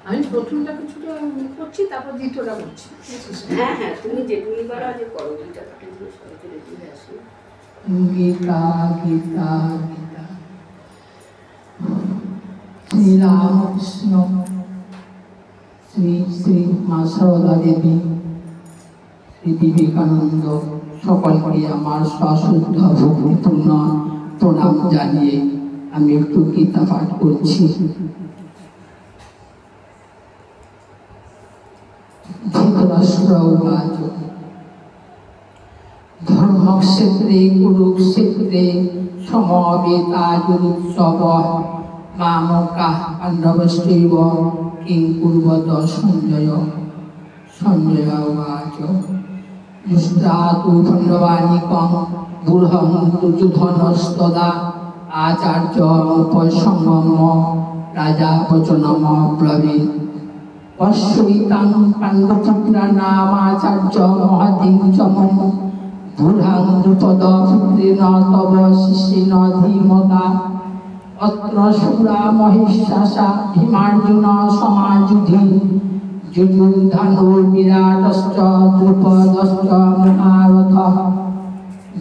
আমি প্রথমটা কিছুটা করছি, তারপর দ্বিতীয়টা করছি। হ্যাঁ হ্যাঁ, তুমি যেটুকুই পারো আজ করো, দুইটা পাঠে দিয়ে সবাইকে রেডি হয়ে আসো। গীতা গীতা গীতা। শ্রী রামকৃষ্ণ, শ্রী শ্রী মা সারদা দেবী, শ্রী বিবেকানন্দ, সকলকে আমার সশ্রদ্ধ ভক্তিপূর্ণ প্রণাম জানিয়ে আমি একটু গীতা পাঠ করছি। ধৃতরাষ্ট্র উবাচ ধর্মক্ষেত্রে কুরুক্ষেত্রে সমবেতাযুৎসবঃ মামকাঃ পাণ্ডবশ্চৈব কিং কুর্বত সঞ্জয়। সঞ্জয় উবাচ দৃষ্টাতু পাণ্ডবানিকং দুর্হং দুর্যোধনস্তদা আচার্যমুপসংগম্য রাজা বচনমব্রবীৎ। পশ্যৈতাং পাণ্ডবপুত্রানামাচার্য মহতিং চ মম দুর্হাং দ্রুপদপুত্রেণ তব শিষ্যেণ ধীমতা। অত্র শূরা মহিষাসা ভীমার্জুন সমাযুধি যুযুধানুর্বিরাটশ্চ দ্রুপদশ্চ মহারথঃ।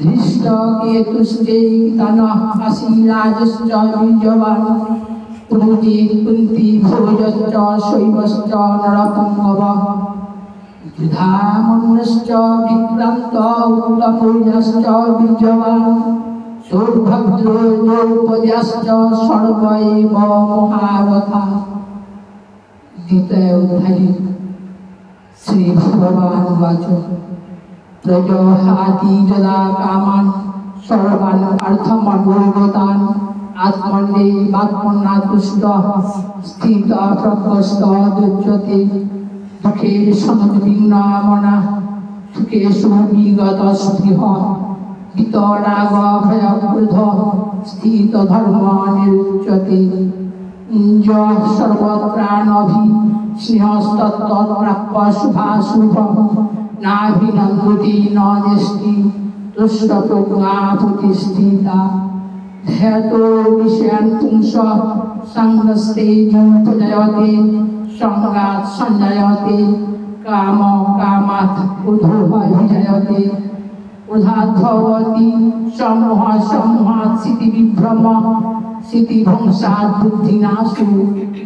ধৃষ্টকেতুশ্চৈতানः কাশীরাজশ্চ বীর্যবাन् পুরুজিৎ কুন্তি ভোজশ্চ শৈবশ্চ নরপুঙ্গবः। যুধামন্যশ্চ বিক্রান্ত উত্তমৌজাশ্চ বীর্যবাन् সৌভদ্রো দ্রৌপদ্যাশ্চ সর্ব এব মহারথা। দ্বিতীয় অধ্যায়ে শ্রী ভগবান উবাচ প্রজহাতি যদা কামান সর্বান অর্থমনোগতান আত্মন্যেবাত্মন্যাতুষ্ট স্থিত প্রজ্ঞস্ত দুচ্যতে। দুঃখে সমুদ্বিগ্ন মনা সুখেষু বিগত স্পৃহ বিতরাগ ভয়ক্রোধ স্থিত ধর্ম নিরুচ্যতে। যঃ সর্বত্রাণভি স্নেহস্তত্তৎপ্রাপ্য শুভাশুভ নাভিনন্দতি ন দেষ্টি তুষ্টপ্রজ্ঞা প্রতিষ্ঠিতা। ধ্যাতো বিষয়ান পুংস সঙ্গস্তেজুপজায়তে সঙ্গাৎ সঞ্জায়তে কাম কামাৎ ক্রোধোऽভিজায়তে। ক্রোধাদ্ভবতি সমূহ সমূহাৎ স্মৃতিবিভ্রম স্মৃতিভ্রংশাৎ বুদ্ধিনাশো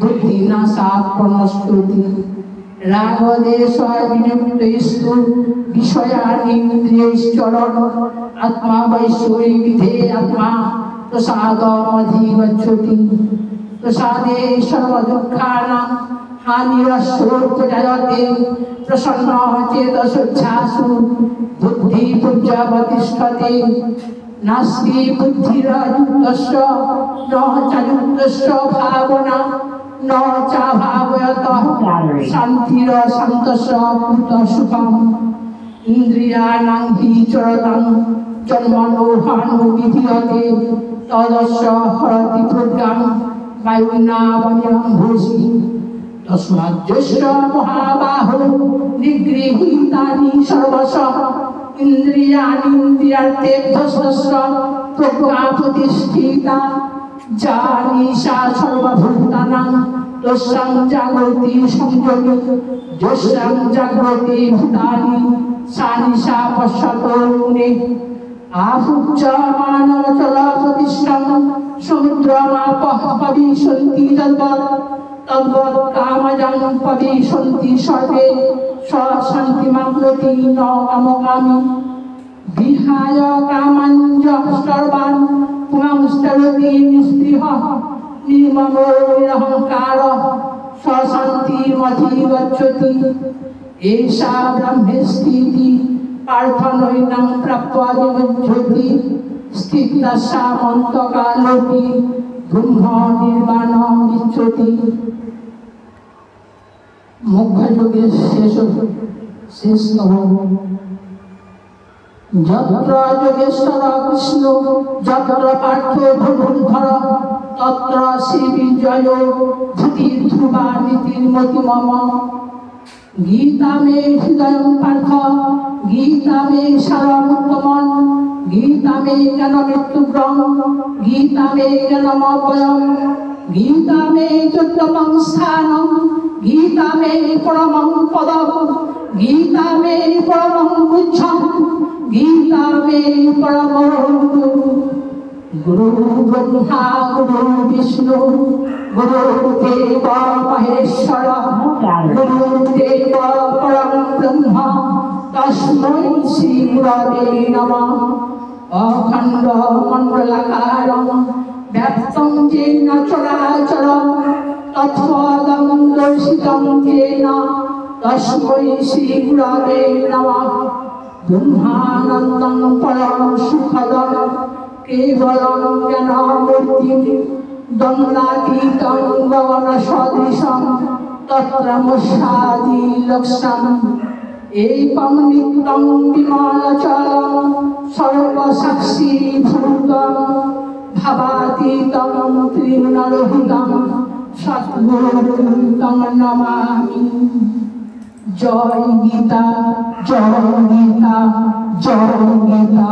বুদ্ধিনাশাৎ প্রণশ্যতি। রাগদেশ বিনিবৃত্তৈস্তু বিষয়ানিন্দ্রিয়ৈশ্চরণ আত্মা বৈশ্বৈ বিধে আত্মা প্রসাদমধিগচ্ছতি। প্রসাদে সর্বদুঃখানাং হানিরস্যোপজায়তে প্রসন্ন চেতসোচ্ছ্বাসু বুদ্ধি পর্যবতিষ্ঠতে। নাস্তি বুদ্ধিরযুক্তস্য ন চ যুক্তস্য ভাবনা ন চ ভাবয়তঃ শান্তিরশান্তস্য কুতঃ সুখম। ইন্দ্রিয়াণাং হি চরতাং জন্মনোহানো বিধীয়তে তদস্য হরতি প্রজ্ঞাং বায়ুনাবমিরম্ভূষি। তস্মাজ্জস্য মহাবাহো নিগৃহীতানি সর্বশঃ ইন্দ্রিয়াণীন্দ্রিয়ার্থেভ্যস্তস্য প্রজ্ঞা প্রতিষ্ঠিতা। যা নিশা সর্বভূতানাং তস্যাং জাগরতি সংযমী। যস্যাং জাগ্রতি ভূতানি সা নিশা পশ্যতো মুনিঃ। আহুচ্চ মানবচল প্রতিষ্ঠং সমুদ্রমাপঃ পবিশন্তি তদ্বৎ তদ্বৎ কামজং পবিশন্তি সর্বে স শান্তিমাপ্নোতি ন কামকামী। বিহায় কামাঞ্জঃ সর্বাन् পুংস্তরতি নিঃস্পৃহঃ নির্মমো নিরহংকারঃ স শান্তিমধিগচ্ছতি। এষা ব্রহ্মস্থিতি পার্থ নৈনং প্রাপ্ত্বা বিমুহ্যতি। স্থিতস্যামন্তকালোপি ব্রহ্ম নির্বাণমিচ্ছতি। মোক্ষযোগের শেষতম। যত্র যোগেশ্বর কৃষ্ণ যত্র পার্থ ধনুর্ধর তত্র শ্রীবিজয় ভূতির্ধ্রুবা নীতির্মতি মম। গীতা মে হৃদয়ং পার্থ গীতা মে সারমুত্তমং। গীতা মে জ্ঞানমৃত্যুগ্রং গীতা মে জ্ঞানমভয়ং। গীতা মে চোত্তমং স্থানং गीता मे परमं पदं गीता मे परमं गुच्छं गीता मे परमं गुरु ब्रह्मा गुरु विष्णु गुरुदेव महेश्वर गुरुदेव परं ब्रह्म तस्मै श्री गुरवे नमः अखंड मंडलाकारं व्याप्तं येन चराचरं तत्पदं दर्शितं येन तस्मै श्री गुरवे नमः ब्रह्मानन्दं परं सुखदं केवलं ज्ञानमूर्तिं द्वन्द्वातीतं गगनसदृशं तत्रमस्यादिलक्ष्यम् एकं नित्यं विमलचलं सर्वसाक्षीभूतं भवातीतं त्रिगुणरहितं सद्गुरुं तं नमामि। जय गीता जय गीता जय गीता।